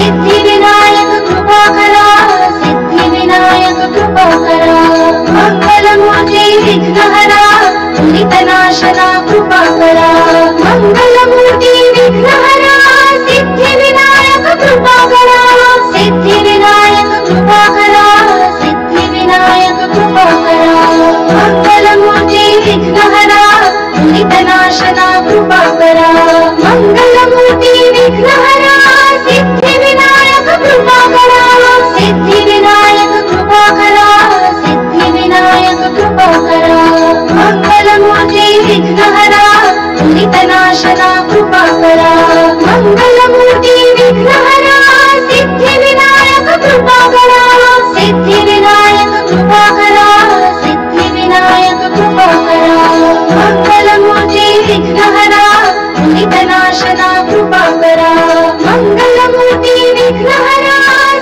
सिद्धिविनायक कृपा करा, सिद्धिविनायक कृपा करा। मंगलमूर्ती विघ्नहरा, दुरितनाशना कृपा करा। मंगलमूर्ती विघ्नहरा, सिद्धिविनायक कृपा करा, सिद्धिविनायक कृपा करा, सिद्धिविनायक कृपा करा। मंगलमूर्ती विघ्नहरा, दुरितनाशना कृपा करा। मंगलमूर्ती विघ्नहरा, सिद्धिविनायक कृपा करा, सिद्धिविनायक कृपा करा, सिद्धिविनायक कृपा करा। मंगलमूर्ती विघ्नहरा, दुरितनाशना कृपा करा। मंगलमूर्ती विघ्नहरा, सिद्धिविनायक कृपा करा, सिद्धिविनायक कृपा करा, सिद्धिविनायक कृपा करा। मंगलमूर्ती विघ्नहरा, दुरितनाशना कृपा करा। मंगलमूर्ती विघ्नहरा,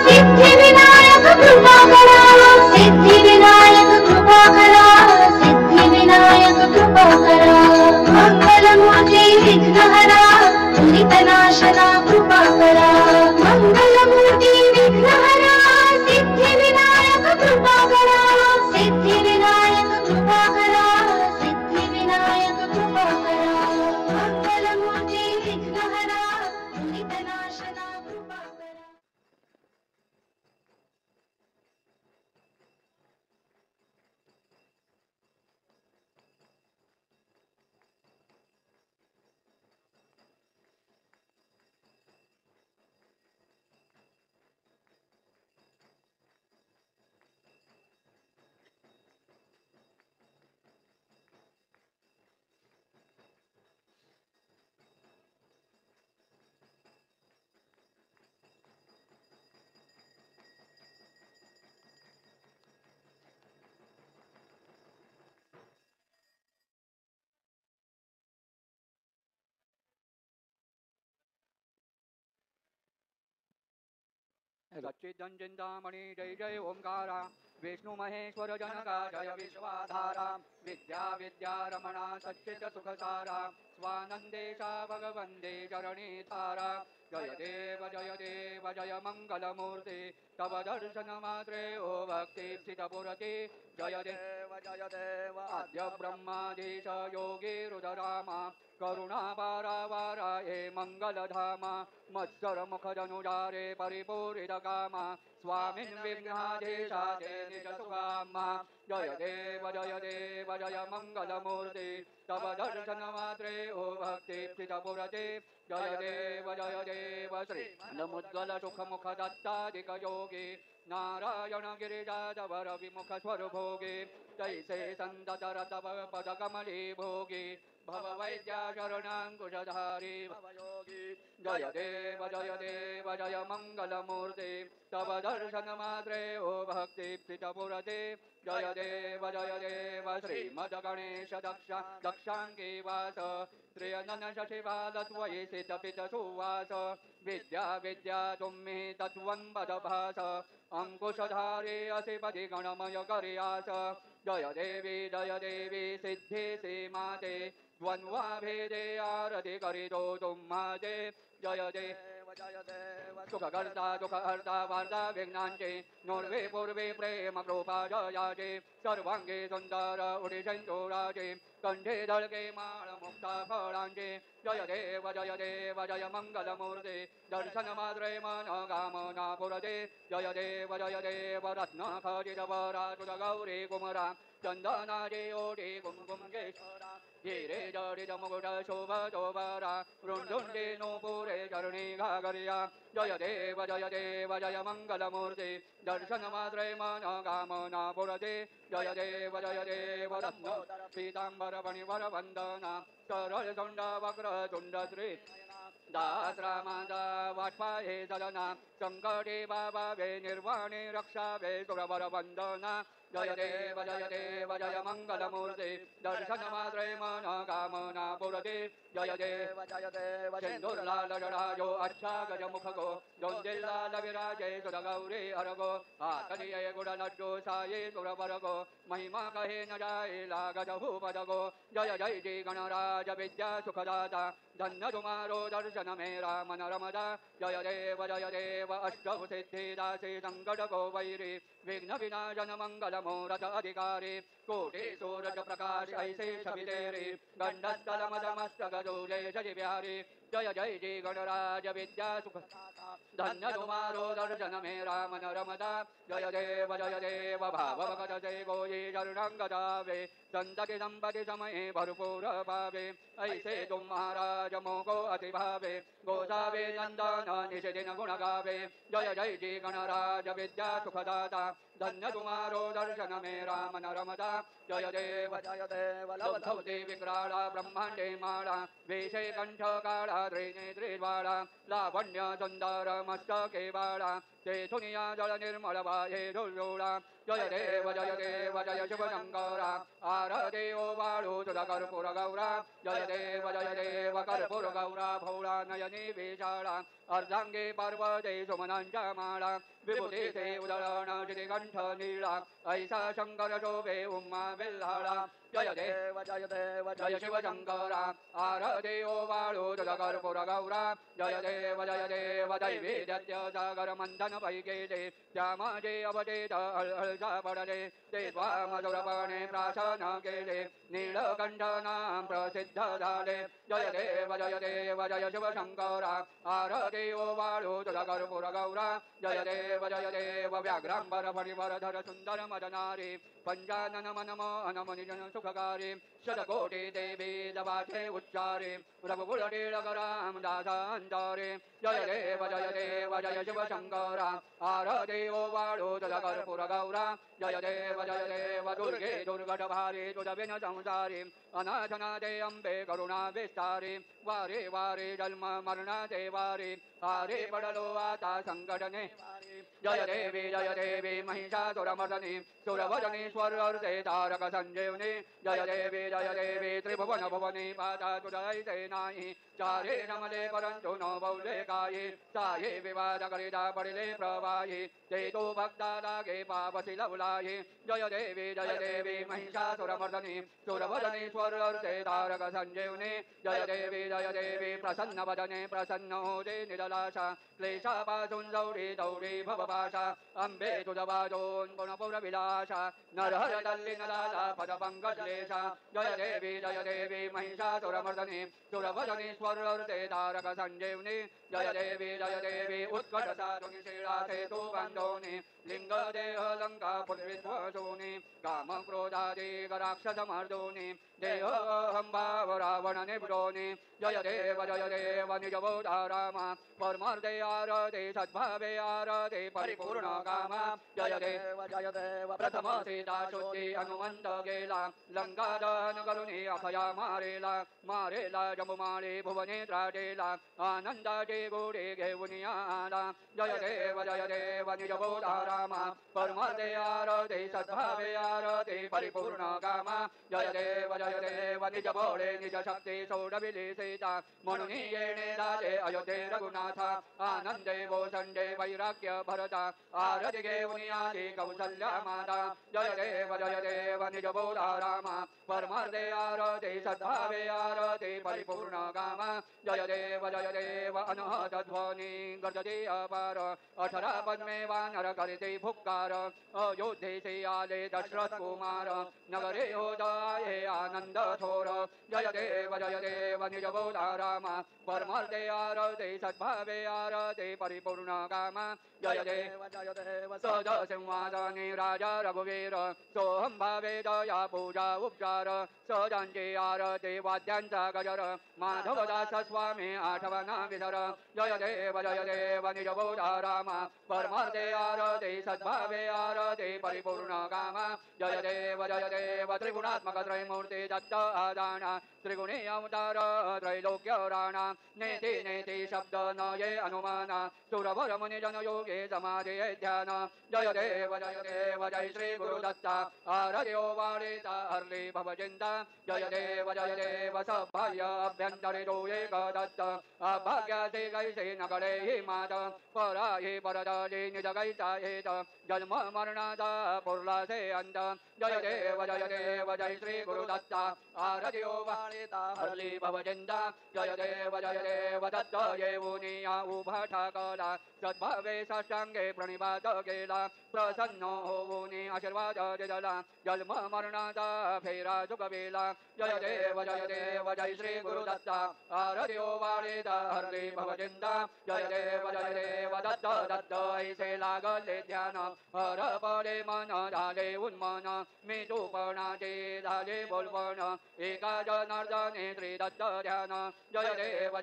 सिद्धिविनायक कृपा करा, सिद्धिविनायक कृपा करा, सिद्धिविनायक कृपा करा। मंगलमूर्ती विघ्नहरा, दुरितनाशना कृपा करा। मंगलमूर्ती विघ्नहरा, सिद्धिविनायक कृपा करा, सिद्धिविनायक कृपा करा, सिद्धिविनायक कृपा करा। मंगलमूर्ती विघ्नहरा, दुरितनाशना कृपा करा। सच्चिदंजिंदामणि जय जय ओंकारा, विष्णु महेश्वर जनका जय विश्वाधारा। विद्या विद्या रमणा सच्चिद सुखसारा, स्वानंदेशा भगवंदे चरणी तारा। जय देव जय मंगलमूर्ति, तव दर्शन मात्रे ओ भक्ति स्थितपुरति। जय देव आद्य ब्रह्माधीश योगी रुद्रामा, करुणापारावारा हे मंगलधामा। मत्सर मुखधनुजारे परिपूरित कामा, स्वामिन् विघ्नाधीशाते निज सुकामा। जय देव जय मंगलमूर्ति, तव दर्शन मात्रे ओ भक्ति स्थितपुरति। जय देव श्री नमुद्गल सुख मुख दत्तादिक योगी, नारायण गिरिजाधवर विमुख स्वर भोगे। तैसे संततर तव पद कमली भोगी, भव वैद्या शरणाङ्कुशधारी भवयोगी। जय देव जय मंगलमूर्ति, तव दर्शन मात्रे ओ भक्ति स्थितपुरति। जय देव श्रीमद गणेश दक्षाङ्गी वास, त्रियनन शशिबाल त्वयि सितपित सुवास। विद्या विद्या तुम्हि तत्त्वं वद भास, अंकुशधारी असि पदि गणमय करियास। जय देवी सिद्धि सीमाते, द्वन्द्वा भेदे आरति करितो तुम्हाते। जय देव सुखकर्ता दुःखहर्ता वार्ता विघ्नांचे, नूर्वे पूर्वे प्रेम कृपा जयाचे। सर्वांगे सुंदर उडिशंचोराचे, कंठे दळके माळ मुक्ता फळांचे। जय देव जय मंगलमूर्ति, दर्शन मात्रे मन कामना पुरते। जय देव रत्न खचित वरासुर गौरी कुमरा, चंदनाचे ओढे कुमकुम केशरा। हिरे जडित मुकुट शोभतोबरा, रुंडुंडे नूपुरे चरणी घागरिया। जय देव जय मंगलमूर्ति, दर्शन मात्रे मन कामना पुरते। जय देव रत्नोत्तर पीतांबर फणिवर वंदना, सरळ तुंड वक्र तुंड श्री दासरामाचा वाटपाहे सदना। संकटे बाबावे निर्वाणे रक्षावे सुरवर वंदना। जय देव जय मंगलमूर्ते दर्शनमात्रे मनोकामना पूरते जय देव सिंदूरलालराजो अच्छा गजमुखगो दोंदिल्लाल विराजे सुरगौरी हरगो आतनिये गुणलड्डू साये सुरवरगो महिमा कहे न जाए लागज भूपदगो जय जय जी गणराज विद्या सुखदाता धन्य तुम्हारो दर्शन मेरा मन रमदा जय देव अष्टौ सिद्धिदासी संकट को वैरी विघ्न विनाशन मंगल मूरत अधिकारी कोटि सूरज प्रकाश ऐसे छवि तेरी गंडस्थल मदमस्तक दूले जय बिहारी जय जय जी गणराज विद्या सुख धन्य तुम्हारो दर्शन मेरा मन रमदा जय देव भाव भगत जय गोई चरणंगदावे संतति संपति समय भरपूर पावे ऐसे तुम महाराज मोको अति भावे गोसावे नंदन निषेदिन गुण गावे जय जय जी गणराज विद्या सुखदाता धन्य तुम्हारो दर्शन मेरा मन रमदा जय देव लब्धवते विक्राला ब्रह्मांडे माला वेशे कंठ काला त्रिनेत्रिवाला लावण्य सुंदर मस्तके वाला तेथुनिया जल निर्मल वाये डोलोला जय देव जय शिव शंकरा आरते ओ बाळू तुझ कर्पूर गौरा जय देव कर्पूर गौरा भोळा नयनी विशाळा अर्धांगे पार्वते सुमनांच्या माळा विभूती ते उदळण श्रीकंठ नीळा ऐसा शंकर शोभे उम्मा बेल्हाळा जय देव जय शिव शंकरा आरते ओ बाळू तुझ कर्पूर गौरा जय देव दैवी दत्य सागर मंथन पैकेले त्या माझे अवधेत हळहळचा पडले ते मधुरपणे प्राशन केले नीलकंठ नाम प्रसिद्ध झाले जय देव जय शिव शंकरा आरते ओ बाळू तुझ कर्पूर गौरा जय देव व्याघ्रांबर फणिवर धर सुंदर मदनारी पंचानन मनमोहन मुनिजन सुखकारी शतकोटी देवी दवाचे उच्चारे रघुकुलटीळकराम दासांतरे जय देव जय शिव शंकरा आरते ओ बाळू तुझ कर्पूर गौरा जय देव दुर्गे दुर्गट भारी तुझ बिन संसारी अनाथनाथे अंबे करुणा विस्तारी वारे वारे जन्म मरणाचे वारी हारे पडलो आता संकटने जय देवी महिषासुरमर्दनी सुरवदनी स्वर्गर्ते तारक संजीवनी जय देवी त्रिभुवन भुवनी पाता तुझैसे नाही चारे रमले परंतु नो बौले काये साये विवाद करिता पडिले प्रवाही ते तो भक्ता लागे पापसी लवलाये जय देवी महिषासुरमर्दनी सुरवदनी स्वर्गर्ते तारक संजीवनी जय देवी प्रसन्न वदने प्रसन्न होते निरलाशा क्लेशापासून दौडी भवपाशा अंबे तुझवादोन गुणपुर विलासा नरहर दल्ली नलाला पद पंकजलेशा जय देवी महिषासुरमर्दनी सुरवदनी स्वर्गर्ते तारक संजीवनी जय देवी उत्कट साधुनि शीला सेतु बंधोनि लिंग देह लंका पुनर्विध्वसोनि काम क्रोधादि राक्षस मर्दोनि देह भाव रावण निब्रोनि जय देव निजबोधा राम परमार्थे आरते सद्भावे आरते परिपूर्ण कामा जय देव प्रथम सीता शुद्धि हनुमंत गेला लंका दहन करुणी अभया मारेला जमुमाळे भुवने त्राटेला आनंदाचे गोडे घेऊन आला जय देव निजबोधा राम परमार्थे आरते सद्भावे आरते परिपूर्ण कामा जय देव निज बोळे निज शक्ती सोडविली सीता म्हणून येणे झाले अयोध्ये रघुनाथा आनंदे भोसंडे वैराग्य भरता आरती घेऊन आली कौसल्या माता जय देव निज बोधा राम परमार्थे आरते सद्भावे आरते परिपूर्ण कामा जय देव अनहत ध्वनी गर्जते अपार 18 पद्मे वानर करते फुक्कार अयोध्येचे आले दशरथ कुमार नगरे होदाये आनंद थोर जय देव निज बोधा राम परमार्थे आरते सद्भावे आरते परिपूर्ण कामा जय देव सद सिंहासने राजा रघुवीर सोहम भावे दया पूजा उपचार सदांचे आरते वाद्यांचा गजर माधव दास स्वामी आठवना विधर जय देव निजबोधा राम परमार्थे आरते सद्भावे आरते परिपूर्ण काम जय देव त्रिगुणात्मक त्रयमूर्ति दत्त आदान त्रिगुणी अवतार त्रैलोक्य राणा नेति नेति शब्द न ये अनुमान सुरवर मुनि जन योगे समाधि ध्यान जय देव जय श्री गुरुदत्ता आरयो वाणिता हर्षि भवचिन्ता जय देव सभाय अभ्यन्तरितो एक दत्त अभाग्यसे कैसे नगरे हि मात परा हि परदे निजगैता हेत जन्म मरणादा पुर्लासे अन्त जय देव जय श्री गुरुदत्ता आरयो वाणिता हर्षि भवचिन्ता जय देव दत्त ये मुनिया उभा कला सद्भावे साष्टांगे प्रणिपात केला प्रसन्न होऊनी आशीर्वाद दिला जन्म मरणाचा फेरा चुकविला जय देव जय श्री गुरुदत्ता आरयो वाणिता हर्षि भवचिन्ता जय देव दत्त दत्त ऐसे लागले ध्यान हर पडे मन झाले उन्मन मी चुपणाचे झाले बोलपण एका जनार्दने श्री दत्त ध्यान जय देव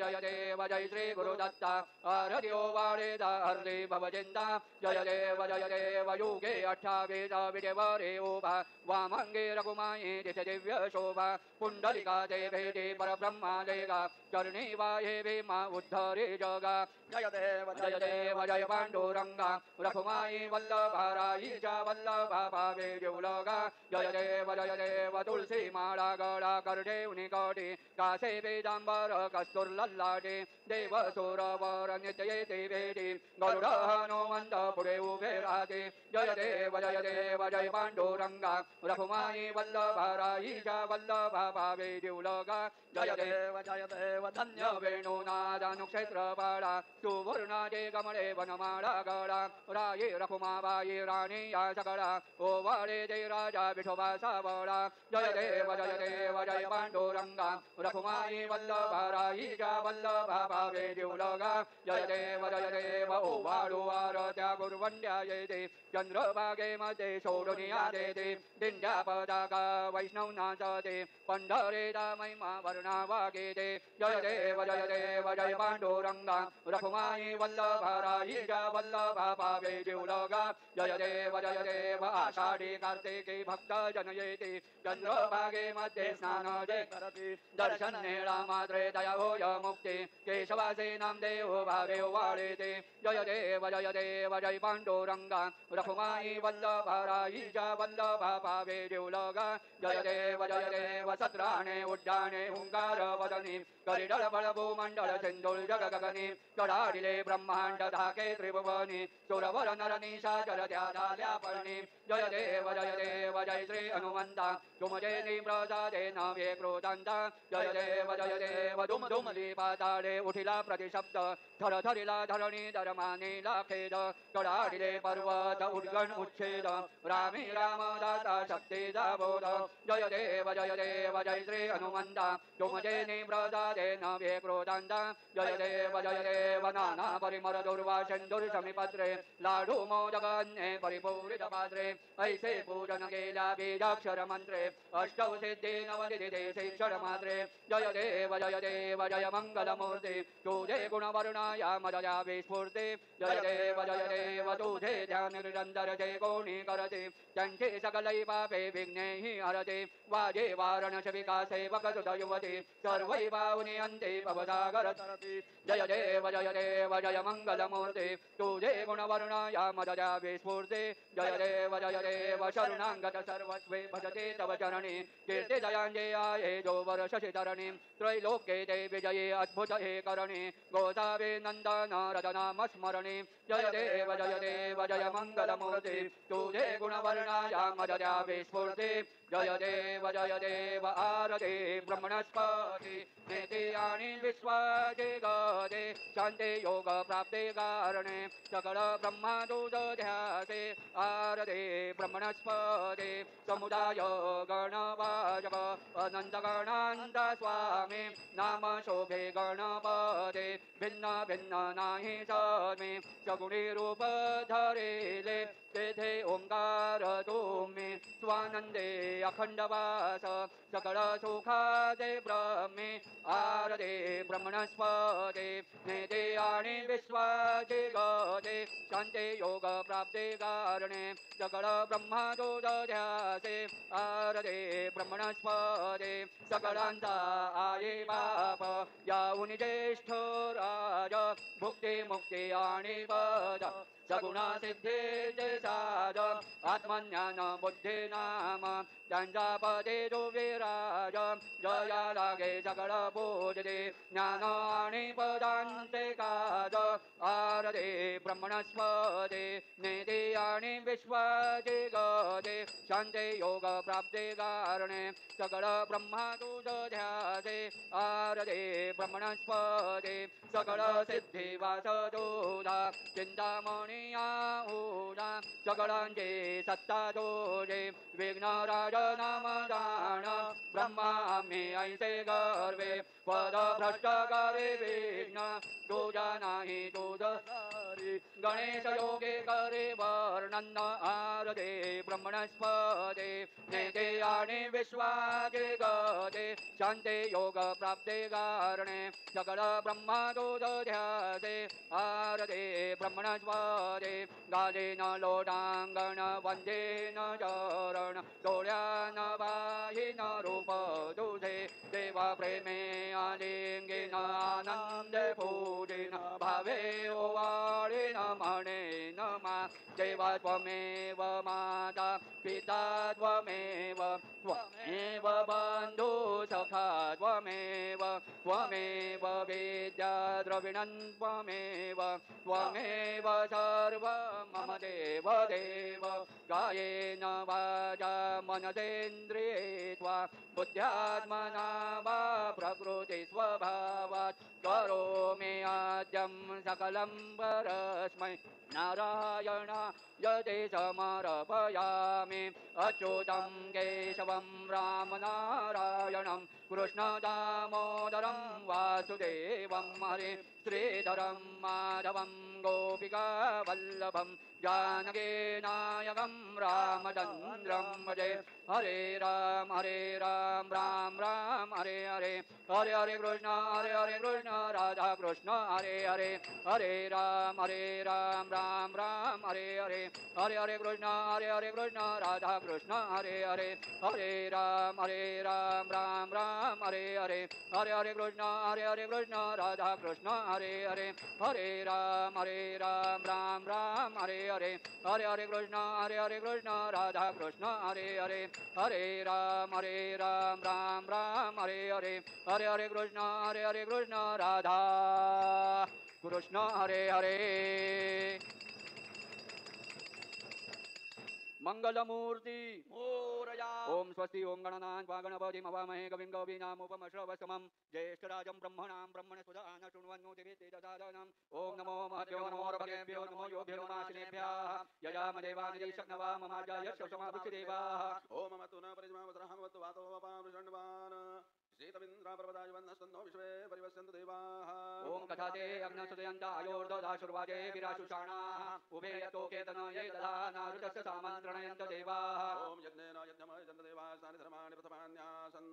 जय श्री गुरुदत्ता आरयो वाणिता हर्षि भवचिन्ता जय देव युगे 28 विजयवरे उभा वामंगे रघुमाये दिश दिव्य शोभा पुंडलिकाचे भेटे परब्रह्मा लेगा चरणी वाहे भीमा उद्धरे जगा जय देव जय पांडुरंगा रघुमाई वल्लभा राईच्या वल्लभा भावे देवलगा जय देव तुलसी माळा गळा करठेवणी कटी कासे वेदांबर कस्तूर लल्लाटे देव सुरवर नित्य येते भेटी गरुड हनुमंत पुढे उभे राहते जय देव जय पांडुरंगा रघुमाई वल्लभा राईच्या वल्लभा भावे देवलगा जय देव धन्य वेणुनादानुक्षेत्र पाळा सुवर्णाचे कमळे वनमाळा गळा राये रघुमाबाई राणी या सगळा ओवाळे जय राजा विठोबा सावळा जय देव जय पांडुरंगा रघुमाई वल्लभा राईच्या वल्लभा भावे देवलगा जय देव ओवाळू आरत्या गुरुवंड्या येते चंद्रभागे मध्ये सोडून या देते दिंड्या पताका वैष्णव नाचते पंढरेचा महिमा वर्णा वागेते जय देव जय पांडुरंगा रघुमाई वल्लभा राईच्या वल्लभा भावे देवलगा जय देव आषाढी कार्तिकी भक्त जन येते चंद्रभागे मध्ये स्नान जे करते दर्शन नेळा मात्रे दया होय मुक्ती केशवासे नामदेव भावे वाळेते जय देव जय पांडुरंगा रघुमाई वल्लभा राईच्या वल्लभा भावे देवलगा जय देव सत्राणे उड्डाणे हुंकार वदनी करिडळ बळभू मंडळ सिंधुल जग गगनी कडाडिले ब्रह्मांड धाके त्रिभुवनी सुरवर नर निशाचर त्या झाल्या पर्णी जय देव जय श्री हनुमंता तुमजे निप्रसादे नवे क्रोधांता जय देव दुम दुमली पाताळे उठिला प्रतिशब्द थरथरिला धरणी धर्मानेला खेद कडाडिले पर्वत उद्गण उच्छेद रामी रामदाता शक्तीचा बोध जय देव जय श्री हनुमंता तुमजे निप्रसादे नवे क्रोधांता जय देव नाना परिमर दुर्वासन दुर्समिपत्रे लाडू मोदकान्ये परिपूरित पात्रे ऐसे पूजन केल्या बीजाक्षर मंत्रे अष्टौ सिद्धि नवनिधि शिक्षर मात्रे जय देव जय मंगलमूर्ती तुझे गुणवर्णाया मदया विस्फूर्ती जय देव तुझे ध्यान निरंतर जे कोणी करते त्यांचे सकलै पापे विघ्नेहि हरते वाजे वारणस विकासे वकसुत युवती सर्वै पावनी अंते भवसागर तरती जय देव जय मंगलमूर्ती तुझे गुणवर्णाया मदया विस्फूर्ती जय देव शरणांगत सर्वस्वे भजते तव चरणी कीर्ति दयांजे आये जो वर्षशितरणी त्रैलोक्ये ते विजये अद्भुत हे करणी गोसावे नंदन रदनाम स्मरणी जय देव जय मंगलमूर्ती तुझे गुणवर्णाया मदया विस्फूर्ती जय देव आरते ब्रह्मणस्पती नेते आणि विश्वाचे गदे शांते योग प्राप्ते कारणे सकळ ब्रह्मा दूध ध्यासे आरते ब्रह्मणस्पते समुदाय गणवाजक अनंत गणांत स्वामी नाम शोभे गणपते भिन्न भिन्न नाही समे सगुणी रूप धरेले तेथे ओंकार तुम्ही स्वानंदे अखंडवास सकळ सुखादे ब्रह्मे आरदे ब्रह्मणस्पदे नेते आणि विश्वाचे गते शांते योग प्राप्ते कारणे सकळ ब्रह्मादोद ध्यासे आरदे ब्रह्मणस्पदे सकळांचा आहे बाप याऊन ज्येष्ठ राज भुक्ती मुक्ती आणि पद सगुणा सिद्धेचे साध आत्मज्ञान बुद्धी नाम त्यांच्या पदे जो विराज जया लागे सकळ पूजते ज्ञान आणि पदांचे काज आरदे ब्रह्मणस्पदे नेते आणि विश्वाचे गते शांते योग प्राप्ते कारणे सकळ ब्रह्मादूत ध्यासे आरदे ब्रह्मणस्पदे सकळ सिद्धी वासदोदा चिंतामणी आहुदा सकळांचे सत्ता दोजे विघ्नराज नाम जाण ब्रह्मा आम्ही ऐसे गर्वे पद भ्रष्ट करे विघ्न तुझा नाही तुझ गणेश योगे करे वर्णन आरदे ब्रह्मणस्पदे नेते आणि विश्वाचे गते शांते योग प्राप्ते कारणे सकळ ब्रह्मादूत ध्यासे आरदे ब्रह्मणस्पदे गालेन लोटांगण वंदेन चरण डोळ्यान बाहीन रूप तुझे देवा प्रेमे आलिंगेन आनंद पूजेन भावे ओवाळेन म्हणेन मा देवा त्वमेव माता पिता त्वमेव त्वमेव बंधु सखा त्वमेव त्वमेव विद्या द्रविणं त्वमेव त्वमेव सर्व मम देव देव कायेन वाचा मनसेन्द्रिये त्वा बुद्ध्यात्मना वा प्रकृति स्वभावात् करोमि आद्यं सकलं परस्मै नारायणाय ते समर्पयामि अच्युतं केशवं रामनारायणं कृष्णदामोदरं वासुदेवं हरे श्रीधरं माधवं गोपिकावल्लभं जानकीनायकं रामचन्द्रं भजे हरे राम राम राम हरे हरे हरे हरे कृष्ण राधा कृष्ण हरे हरे हरे राम राम राम हरे हरे हरे हरे कृष्ण राधा कृष्ण हरे हरे हरे राम राम हरे हरे हरे हरे कृष्ण राधा कृष्ण हरे हरे हरे राम राम हरे हरे हरे हरे कृष्ण राधा कृष्ण हरे हरे हरे राम राम हरे हरे हरे हरे कृष्ण राधा कृष्ण हरे हरे मंगलमूर्ती मोरया ओम स्वस्ति ओम गणनान् त्वा गणपतिं हवामहे कविं कवीनामुपमश्रवस्तमं ज्येष्ठराजं ब्रह्मणां ब्रह्मणस्पदान शृण्वन्नोतिभिः ददादनम् ओम नमो महभ्यो नमो रभ्यो नमो योभ्यो नमाशिनेभ्यः यजामदेवानि शक्नवा ममाजाय शोषमाभुक्षिदेवाः ओम मत्तुना परिजमावतरहमवतु वातो वापामृषण्वान् श्रीतमिन्द्रापर्वताय वन्दस्तन्नो विश्वे परिवस्यन्तु देवाः ओम कथाते अग्नसुदयन्त आयोर्दधाशुर्वाजे विराशुषाणाः उभे यतो केतन ये दधानारुतस्य सामन्त्रणयन्त देवाः ओम यज्ञेन यज्ञमयजन्त देवाः स्थानि धर्माणि प्रथमान्यासन्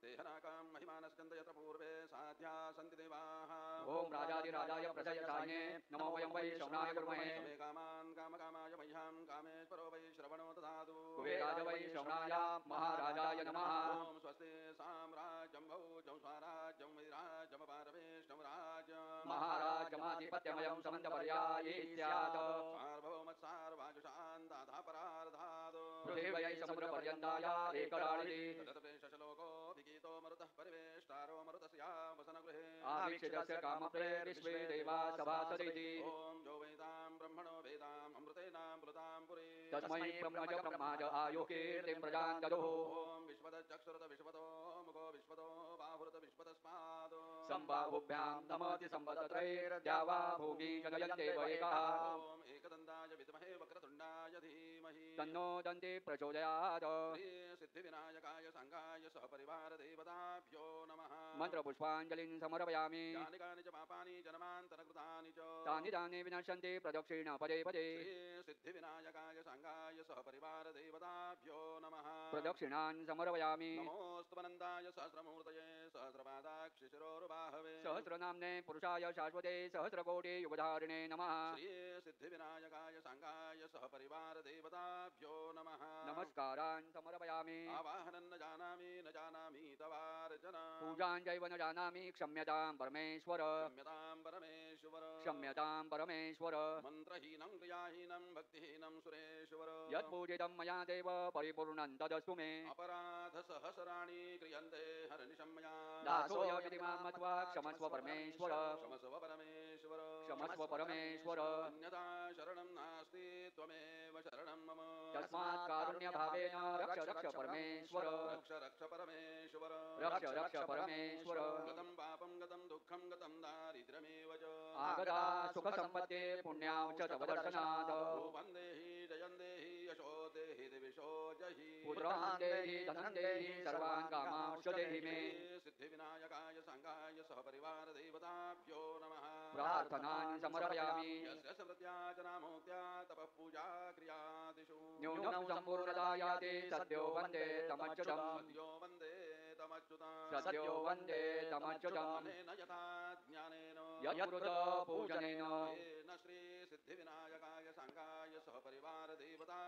तेहनाकां महिमानस्कन्द यत्र पूर्वे साध्या सन्ति देवाः ओम राजाधिराजाय प्रजयसायिने नमो वयं वै श्रवणाय कुर्महे मे कामान् कामकामाय मह्यां कामेश्वरो वै श्रवणो ददातु कुबेराय वै श्रवणाय महाराजाय नमः ओम स्वस्ति साम्राज्यं भौजं स्वराज्यं वैराज्यमपारवेष्टमराज्यं महाराजमाधिपत्यमयं समन्तपर्याये स्यात् सार्वभौमत्सार्वाजुषान्दाधापरार्धादो पृथिव्यै समुद्रपर्यन्ताय एकराळिति तदपेशलोको विगीतो मरुतः परिवेष्टारो मरुतस्यावसनगृहे आवीक्षितस्य कामप्रे विश्वे देवा सभासदिति ओम जो वेदां ब्रह्मणो वेदाम् अमृतेनां प्लुतां पुरी तस्मै ब्रह्मज आयो कीर्तिं प्रजां ददुः ओम विश्वतश्चक्षुरत विश्वतो मुखो विश्वतो बाहुरत विश्वतस्मादो सम्बाहुभ्यां नमति सम्पदत्रैर्द्यावा भूमि जनयन् देव एकः ओम एकदन्ताय विद्महे वक्रतुण्डाय धीमहि धीमहि तन्नो दन्ति प्रचोदयात्। श्री सिद्धिविनायकाय सांगाय सहपरिवार देवताभ्यो नमः मन्त्रपुष्पाञ्जलिं समर्पयामि। यानि कानि च पापानि जन्मान्तरकृतानि च तानि तानि विनश्यन्ति प्रदक्षिण पदे पदे। श्री सिद्धिविनायकाय सांगाय सहपरिवार देवताभ्यो नमः प्रदक्षिणान् समर्पयामि। नमोऽस्तुवनन्ताय सहस्रमूर्तये सहस्रपादाक्षिशिरोरुबाहवे सहस्रनाम्ने पुरुषाय शाश्वते सहस्रकोटि युगधारिणे नमः। श्री सिद्धिविनायकाय सांगाय सहपरिवार देवताभ्यो नमः नमस्कारान् समर्पयामि। आवाहनं न जानामि तवार्चना पूजाञ्चैव न जानामि क्षम्यतां परमेश्वर। क्षम्यतां परमेश्वर क्षम्यतां परमेश्वर। मन्त्रहीनं क्रियाहीनं भक्तिहीनं सुरेश्वर यत्पूजितं मया देव परिपूर्णं तदस्तु मे। अपराधसहस्राणि क्रियन्ते हरनिशं मया दासोऽयमिति मां मत्वा क्षमस्व परमेश्वर। क्षमस्व परमेश्वर क्षमस्व परमेश्वर। अन्यथा शरणं नास्ति त्वमेव शरणं मम तस्मात् कारुण्यभावेन रक्ष रक्ष परमेश्वर। रक्ष रक्ष परमेश्वर रक्ष रक्ष परमेश्वर। गतं पापं गतं दुःखं गतं दारिद्र्यमेव च आगता सुखसम्पत्ते पुण्यां च तव दर्शनात्। रूपं देहि जयं देहि यशो देहि दिविशो जहि पुत्रान् देहि धनं देहि सर्वान् कामांश्च देहि मे। सिद्धिविनायकाय सांगाय सहपरिवार देवताभ्यो नमः प्रार्थनान् समर्पयामि। यस्य समृद्ध्याचनामोक्त्या तपः पूजा क्रियादिषु न्यूनं सम्पूर्णता याति सद्यो वन्दे तमच्युतम्। सद्यो वन्दे तमच्युतां सद्यो वन्दे तमच्युतम्। ज्ञानेन यथा ज्ञानेन यत्कृत पूजनेन येन श्री सिद्धिविनायकाय सांगाय सहपरिवार देवता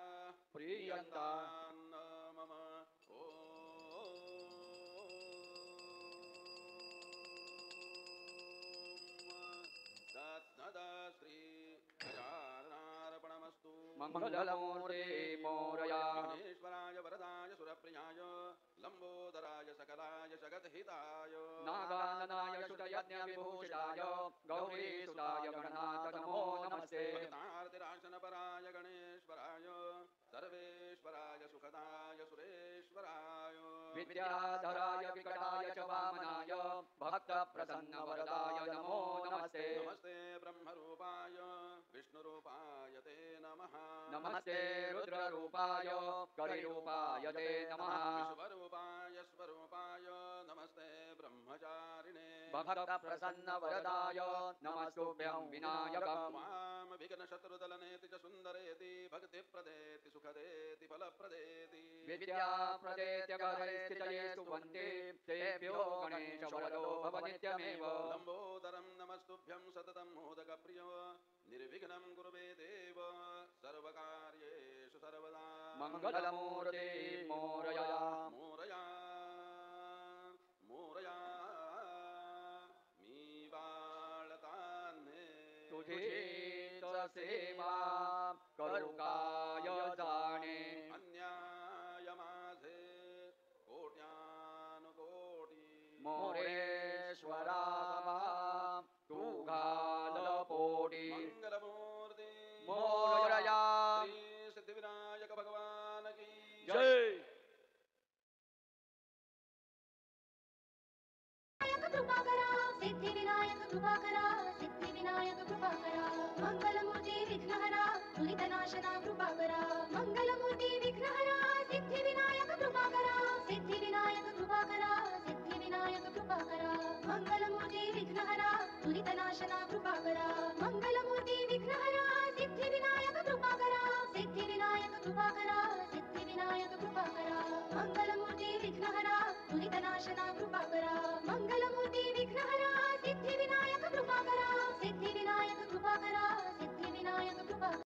प्रीयन्ताम्। मम श्री गजाननार्पणमस्तु मङ्गलमूर्ते मोरया। गणेश्वराय वरदाय सुरप्रियाय लम्बोदराय सकलाय जगद्हिताय नागाननाय सुतयज्ञविभूषिताय गौरीसुताय गणनाथ नमो नमस्ते। भक्तार्तिराशनपराय गणेश्वराय सर्वेश्वराय सुखदाय सुरेश्वराय विद्याधराय विकटाय च वामनाय भक्तप्रसन्नवरदाय नमो नमस्ते। नमस्ते ब्रह्मरूपाय विष्णुरूपाय ते नमः नमस्ते रुद्ररूपाय करिरूपाय ते नमः। विश्वरूपाय स्वरूपाय नमस्ते ब्रह्मचारिणे भक्तप्रसन्नवरदाय नमस्तुभ्यं विनायकम्। मां विघ्नशत्रुदलनेति च सुन्दरेति भक्तिप्रदेति सुखदेति फलप्रदेति विद्याप्रदेत्यगरे स्थितये सुवन्ते तेभ्यो गणेशवरदो भव नित्यमेव। लम्बोदरं नमस्तुभ्यं सततं मोदकप्रियो निर्विघ्नं कुरुवे देव सर्वकार्येषु सर्वदा मङ्गलमूर्ते मोरया। मोरया मोरया मी बाळतान्हे तुझी सेवा करू काय जाणे अन्याय माझे कोट्यानुकोटी मोरेश्वरा तू घाल पोटी। मंगलमूर्ती मोरया। श्री सिद्धिविनायक भगवान की जय। कृपा करा सिद्धिविनायक कृपा करा सिद्धिविनायक कृपा करा मंगलमूर्ती विघ्नहरा दुरितनाशना कृपा करा मंगलमूर्ती विघ्नहरा सिद्धिविनायक कृपा करा सिद्धिविनायक कृपा करा सिद्धिविनायक कृपा करा मंगलमूर्ती विघ्नहरा दुरितनाशना कृपा करा